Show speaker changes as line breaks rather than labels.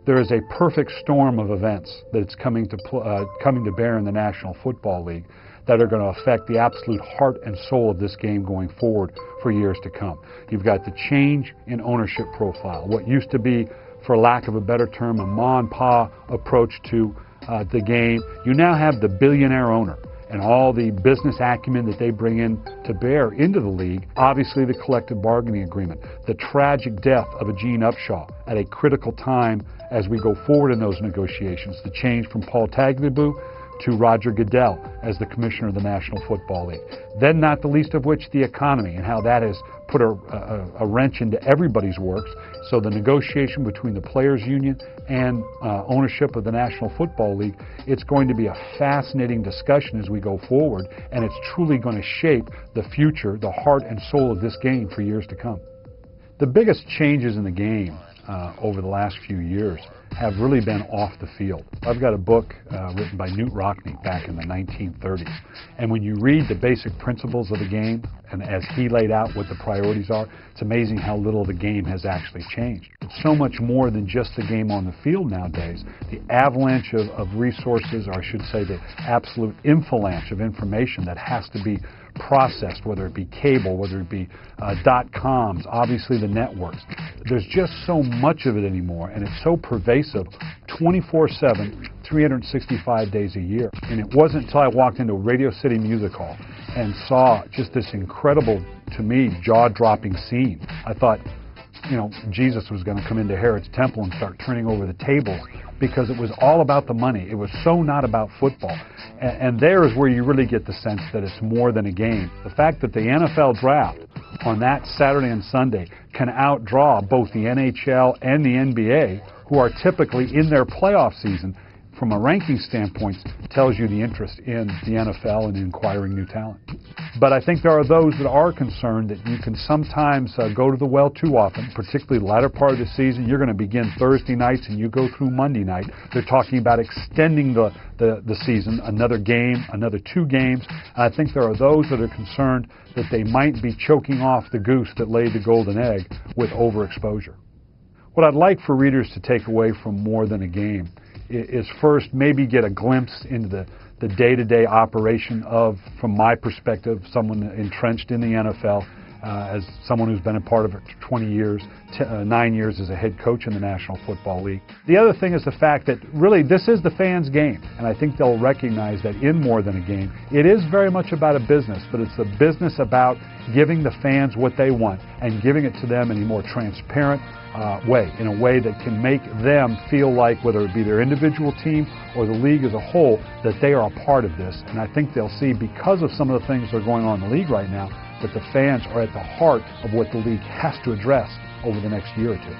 there is a perfect storm of events that's coming to bear in the National Football League that are going to affect the absolute heart and soul of this game going forward for years to come. You've got the change in ownership profile. What used to be, for lack of a better term, a ma and pa approach to the game, you now have the billionaire owner and all the business acumen that they bring in to bear into the league. Obviously the collective bargaining agreement, the tragic death of a Gene Upshaw at a critical time as we go forward in those negotiations, the change from Paul Tagliabue to Roger Goodell as the commissioner of the National Football League. Then not the least of which the economy and how that has put a wrench into everybody's works. So the negotiation between the players union and ownership of the National Football League, it's going to be a fascinating discussion as we go forward, and it's truly going to shape the future, the heart and soul of this game for years to come. The biggest changes in the game over the last few years have really been off the field. I've got a book written by Newt Rockne back in the 1930s, and when you read the basic principles of the game and as he laid out what the priorities are, it's amazing how little the game has actually changed. It's so much more than just the game on the field nowadays. The avalanche of resources, or I should say the absolute infalanche of information that has to be processed, whether it be cable, whether it be .coms, obviously the networks. There's just so much of it anymore, and it's so pervasive 24/7, 365 days a year. And it wasn't until I walked into Radio City Music Hall and saw just this incredible, to me, jaw-dropping scene. I thought, you know, Jesus was going to come into Herod's temple and start turning over the tables, because it was all about the money. It was so not about football. And there is where you really get the sense that it's more than a game. The fact that the NFL draft on that Saturday and Sunday can outdraw both the NHL and the NBA, who are typically in their playoff season, from a ranking standpoint, tells you the interest in the NFL and in acquiring new talent. But I think there are those that are concerned that you can sometimes go to the well too often, particularly the latter part of the season. You're going to begin Thursday nights and you go through Monday night. They're talking about extending the season, another game, another 2 games. And I think there are those that are concerned that they might be choking off the goose that laid the golden egg with overexposure. What I'd like for readers to take away from More Than a Game is first maybe get a glimpse into the day-to-day operation of, from my perspective, someone entrenched in the NFL, as someone who's been a part of it for 20 years, 9 years as a head coach in the National Football League. The other thing is the fact that really this is the fans' game, and I think they'll recognize that in More Than a Game, it is very much about a business, but it's a business about giving the fans what they want and giving it to them in a more transparent way, in a way that can make them feel like, whether it be their individual team or the league as a whole, that they are a part of this. And I think they'll see, because of some of the things that are going on in the league right now, that the fans are at the heart of what the league has to address over the next year or two.